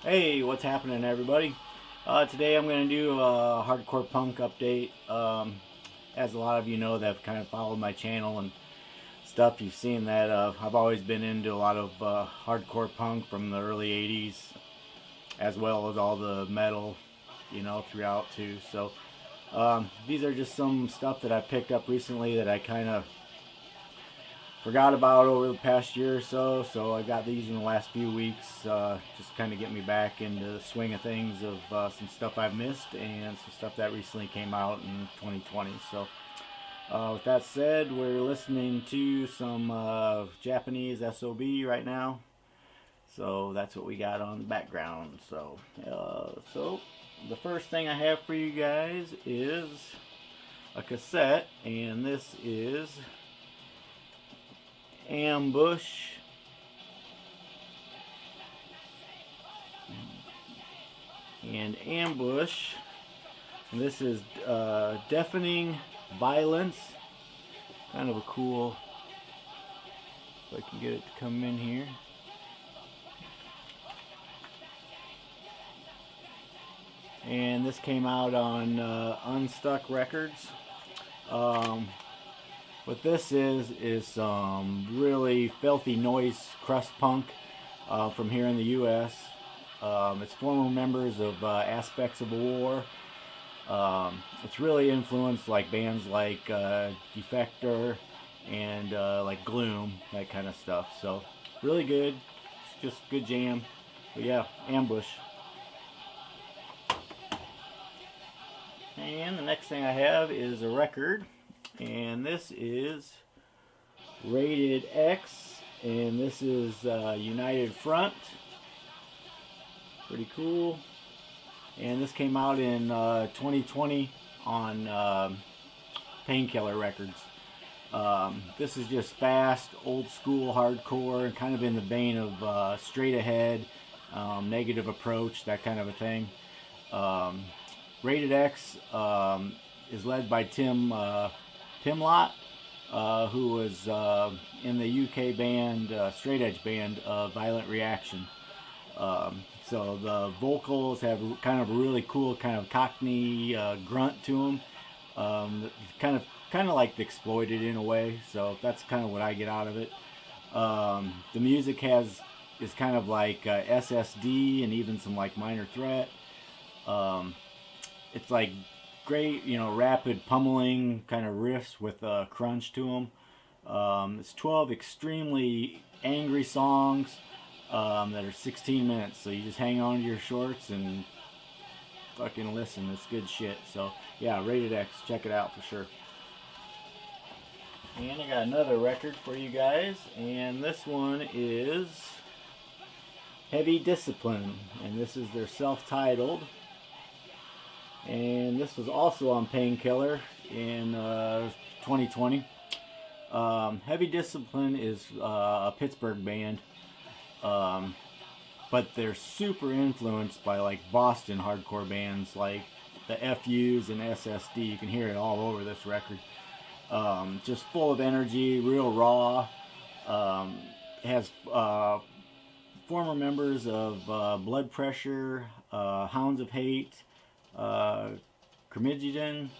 Hey, what's happening, everybody? Today I'm going to do a hardcore punk update. As a lot of you know that have kind of followed my channel and stuff, you've seen that I've always been into a lot of hardcore punk from the early 80s, as well as all the metal, throughout too. So these are just some stuff that I picked up recently that I kind of forgot about over the past year or so. So I got these in the last few weeks, just kind of get me back into the swing of things of some stuff I've missed and some stuff that recently came out in 2020. So with that said, we're listening to some Japanese SOB right now. So that's what we got on the background. So the first thing I have for you guys is a cassette, and this is Ambush and Ambush, and this is Deafening Violence. Kind of a cool, if I can get it to come in here. And this came out on Unstuck Records. What this is some really filthy noise crust punk from here in the U.S. It's former members of Aspects of War. It's really influenced like bands like Defector and like Gloom, that kind of stuff. So really good. It's just good jam. But yeah, Ambush. And the next thing I have is a record. And this is Rated X, and this is United Front. Pretty cool. And this came out in 2020 on Painkiller Records. This is just fast, old school hardcore, kind of in the vein of Straight Ahead, Negative Approach, that kind of a thing. Rated X is led by Tim Lott, who was in the UK band, straight edge band, Violent Reaction. So the vocals have kind of a really cool kind of Cockney grunt to them, kind of like the Exploited in a way. So that's kind of what I get out of it. The music is kind of like SSD and even some like Minor Threat. It's like great, rapid pummeling kind of riffs with crunch to them. It's 12 extremely angry songs that are 16 minutes, so you just hang on to your shorts and fucking listen. It's good shit. So yeah, Rated X, check it out for sure. And I got another record for you guys, and this one is Heavy Discipline, and this is their self-titled. And this was also on Painkiller in 2020. Heavy Discipline is a Pittsburgh band, but they're super influenced by like Boston hardcore bands like the FUs and SSD. You can hear it all over this record. Just full of energy, real raw. Has former members of Blood Pressure, Hounds of Hate, Curmudgeon.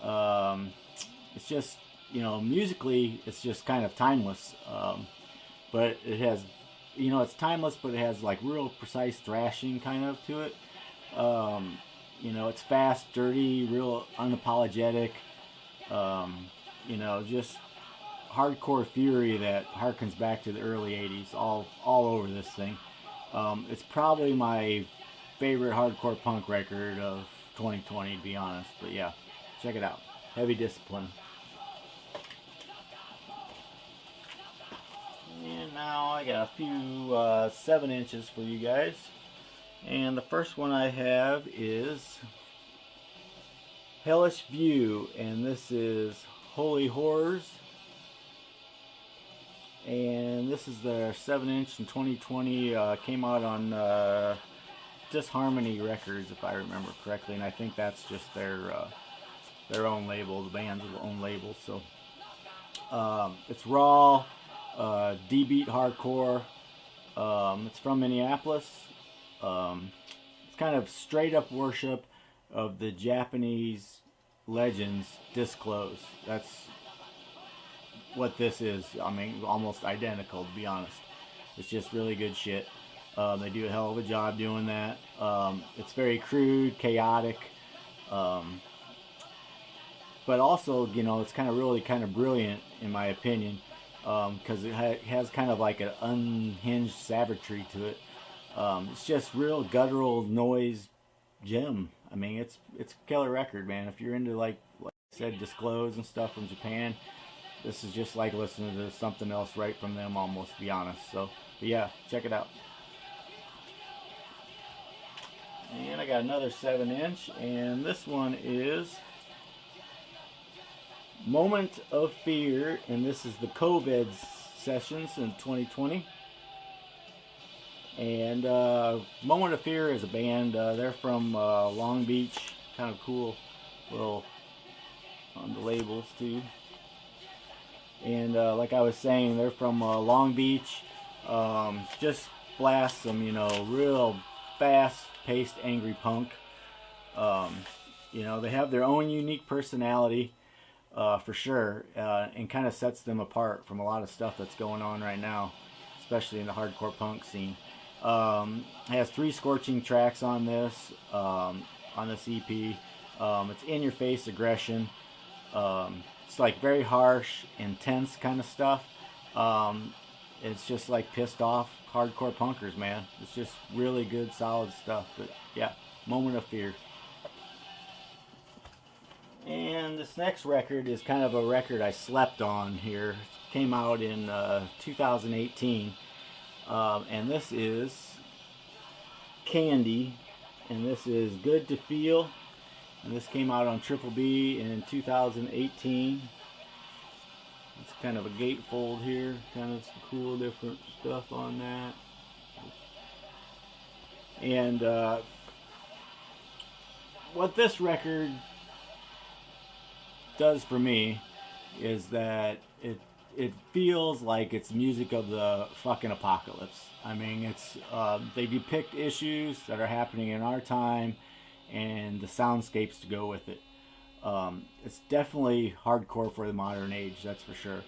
It's just, musically it's just kind of timeless, but it has, it's timeless, but it has like real precise thrashing kind of to it. It's fast, dirty, real unapologetic, just hardcore fury that harkens back to the early 80s all over this thing. It's probably my favorite hardcore punk record of 2020, to be honest. But yeah, check it out. Heavy Discipline. And now I got a few 7 inches for you guys. And the first one I have is Hellish View, and this is Holy Horrors. And this is their 7-inch in 2020. Came out on Disharmony Records, if I remember correctly, and I think that's just their own label, the band's own label. So it's raw, D-beat hardcore. It's from Minneapolis, It's kind of straight up worship of the Japanese legends disclosed. That's what this is. I mean, almost identical, to be honest. It's just really good shit. They do a hell of a job doing that. It's very crude, chaotic, but also, you know, it's really kind of brilliant in my opinion, because it has kind of like an unhinged savagery to it. It's just real guttural noise gem. I mean, it's a killer record, man. If you're into like I said, Disclose and stuff from Japan, this is just like listening to something else right from them, almost, to be honest. So, but yeah, check it out. And I got another 7-inch, and this one is Moment of Fear, and this is the COVID sessions in 2020. And Moment of Fear is a band. They're from Long Beach. Kind of cool little on the labels too. And like I was saying, they're from Long Beach. Just blast some, you know, real fast-paced angry punk. You know, they have their own unique personality, for sure, and kind of sets them apart from a lot of stuff that's going on right now, especially in the hardcore punk scene. It has 3 scorching tracks on this EP. It's in-your-face aggression. It's like very harsh, intense kind of stuff. It's just like pissed off hardcore punkers, man. It's just really good, solid stuff. But yeah, Moment of Fear. And this next record is kind of a record I slept on here. It came out in 2018. And this is Candy. And this is Good to Feel. And this came out on Triple B in 2018. It's kind of a gatefold here. Kind of some cool different stuff on that. And what this record does for me is that it feels like it's music of the fucking apocalypse. I mean, it's they depict issues that are happening in our time and the soundscapes to go with it. It's definitely hardcore for the modern age, that's for sure.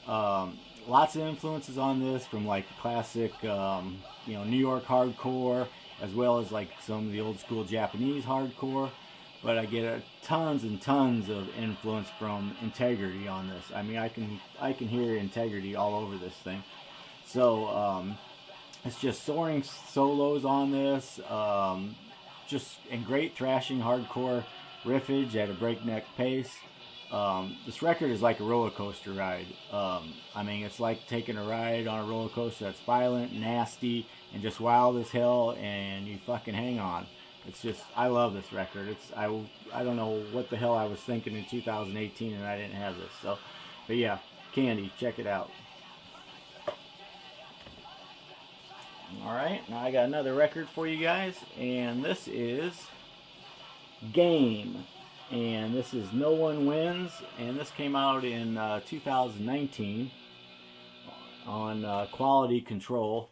Lots of influences on this from like classic, you know, New York hardcore, as well as like some of the old school Japanese hardcore. But I get tons and tons of influence from Integrity on this. I mean, I can hear Integrity all over this thing. So it's just soaring solos on this. Just and great thrashing hardcore riffage at a breakneck pace. This record is like a roller coaster ride. I mean, it's like taking a ride on a roller coaster that's violent, nasty, and just wild as hell, and you fucking hang on. It's just, I love this record. I don't know what the hell I was thinking in 2018 and I didn't have this. So, but yeah, Candy, check it out. Alright, now I got another record for you guys, and this is Game. And this is No One Wins, and this came out in 2019 on Quality Control.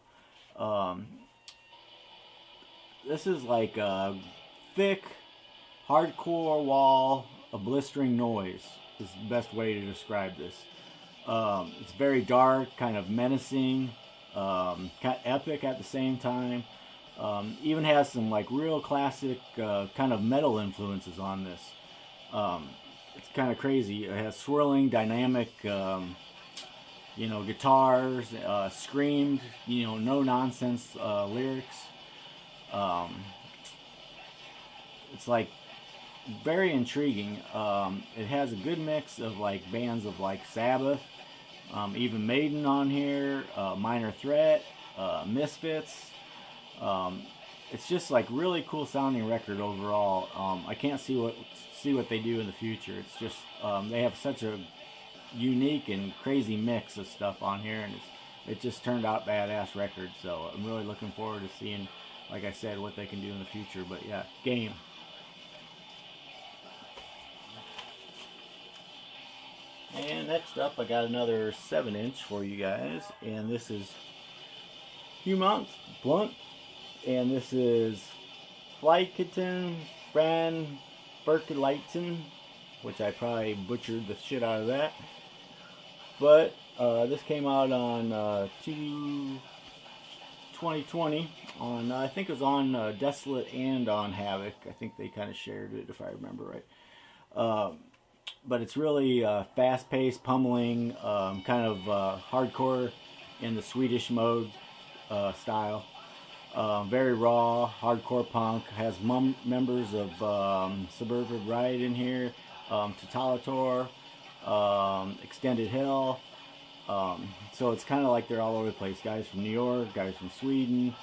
This is like a thick, hardcore wall of blistering noise is the best way to describe this. It's very dark, kind of menacing, kind of epic at the same time. Even has some like real classic kind of metal influences on this. It's kind of crazy. It has swirling, dynamic, you know, guitars, screamed, you know, no nonsense lyrics. It's like very intriguing. It has a good mix of like bands of like Sabbath, even Maiden on here, Minor Threat, Misfits. It's just like really cool sounding record overall. I can't see what they do in the future. It's just they have such a unique and crazy mix of stuff on here, and it just turned out badass record. So I'm really looking forward to seeing, like I said, what they can do in the future. But yeah, Game. And next up, I got another 7-inch for you guys, and this is Humong Blunt, And this is Flykten, Fran, Verklighten, which I probably butchered the shit out of that. But this came out on 2020 on I think it was on Desolate and on Havoc. I think they kind of shared it if I remember right. But it's really fast-paced, pummeling, kind of hardcore in the Swedish mode style. Very raw, hardcore punk. Has members of Suburban Riot in here, Totalator, Extended Hill. So it's kind of like they're all over the place. Guys from New York, guys from Sweden.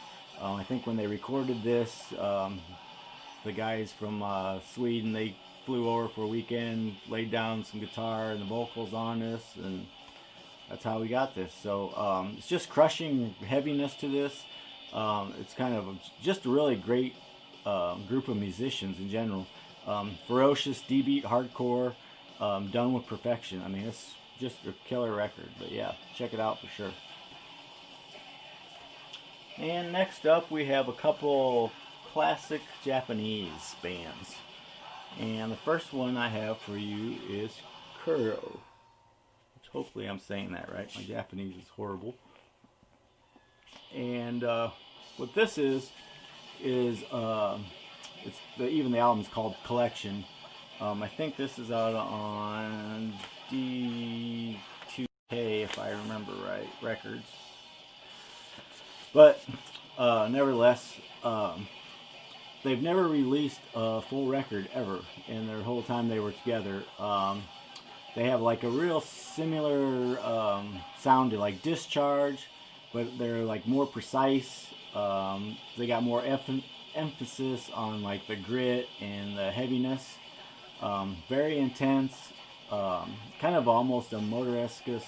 I think when they recorded this, the guys from Sweden, they flew over for a weekend, laid down some guitar and the vocals on this, and that's how we got this. So it's just crushing heaviness to this. It's kind of just a really great group of musicians in general. Ferocious D-beat hardcore, done with perfection. I mean, it's just a killer record. But yeah, check it out for sure. And next up we have a couple classic Japanese bands. And the first one I have for you is Kuro. Which hopefully I'm saying that right. My Japanese is horrible. And what this is it's even the album's called Collection. I think this is out on D2K if I remember right, records. But nevertheless, they've never released a full record ever in their whole time they were together. They have like a real similar sound to like Discharge, but they're like more precise. They got more emphasis on like the grit and the heaviness. Very intense, kind of almost a Motoresque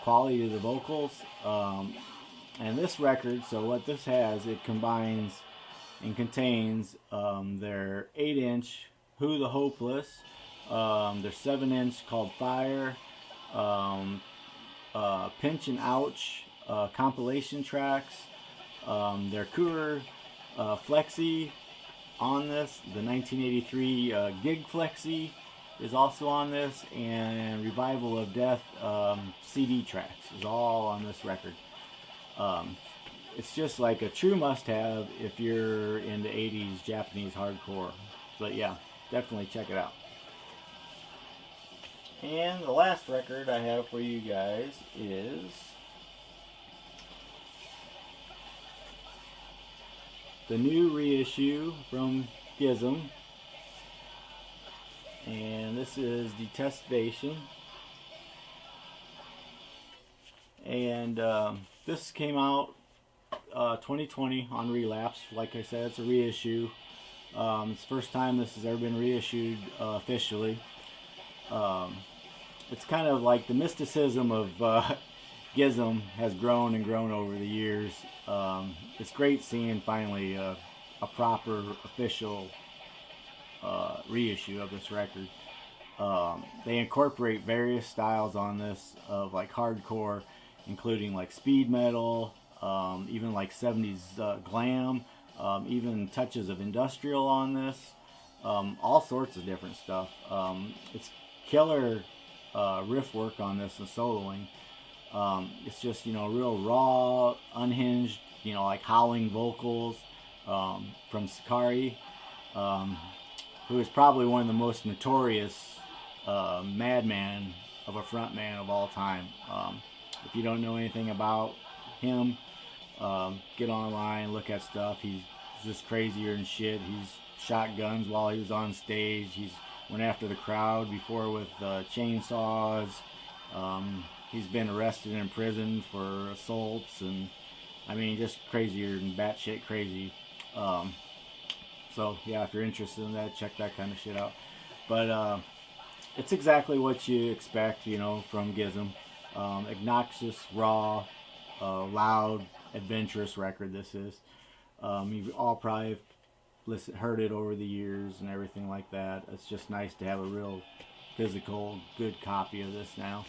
quality to the vocals. And this record, so what this has, it combines and contains their 8-inch Who the Hopeless, their 7-inch called Fire, Pinch and Ouch compilation tracks, their Kuro Flexi on this, the 1983 Gig Flexi is also on this, and Revival of Death CD tracks is all on this record. It's just like a true must-have if you're into 80s Japanese hardcore. But yeah, definitely check it out. And the last record I have for you guys is the new reissue from Gizm. And this is Detestation. And this came out 2020 on Relapse. Like I said, it's a reissue. It's the first time this has ever been reissued officially. It's kind of like the mysticism of Gizm has grown and grown over the years. It's great seeing finally a proper official reissue of this record. They incorporate various styles on this of like hardcore, including like speed metal, even like 70s glam, even touches of industrial on this, all sorts of different stuff. It's killer riff work on this and soloing. It's just, you know, real raw, unhinged, you know, like howling vocals from Sakari, who is probably one of the most notorious madman of a frontman of all time. If you don't know anything about him, get online, look at stuff. He's just crazier than shit. He's shot guns while he was on stage. He's went after the crowd before with chainsaws. He's been arrested and imprisoned for assaults, and I mean, just crazier than batshit crazy. So yeah, if you're interested in that, check that kind of shit out. But it's exactly what you expect, you know, from Gizm. Obnoxious, raw, loud, adventurous record this is. You've all probably heard it over the years and everything like that. It's just nice to have a real physical, good copy of this now.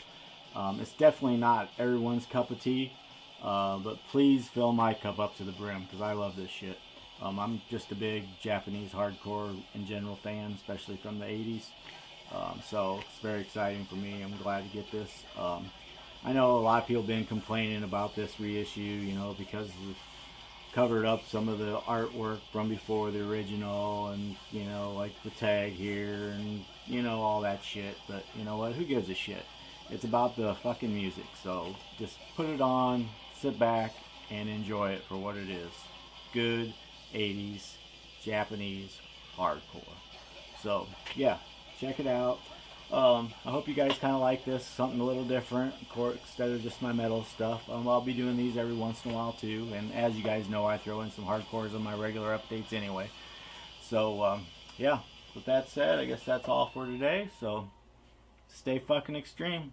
It's definitely not everyone's cup of tea. But please fill my cup up to the brim, because I love this shit. I'm just a big Japanese hardcore in general fan, especially from the 80s. So it's very exciting for me. I'm glad to get this. I know a lot of people have been complaining about this reissue, you know, because we've covered up some of the artwork from before the original, and, you know, like the tag here, and, you know, all that shit. But you know what? Who gives a shit? It's about the fucking music. So just put it on, sit back, and enjoy it for what it is. Good 80s Japanese hardcore. So yeah, check it out. I hope you guys kind of like this, something a little different, of course, instead of just my metal stuff. I'll be doing these every once in a while too, and as you guys know, I throw in some hardcores on my regular updates anyway. So yeah, with that said, I guess that's all for today. So stay fucking extreme.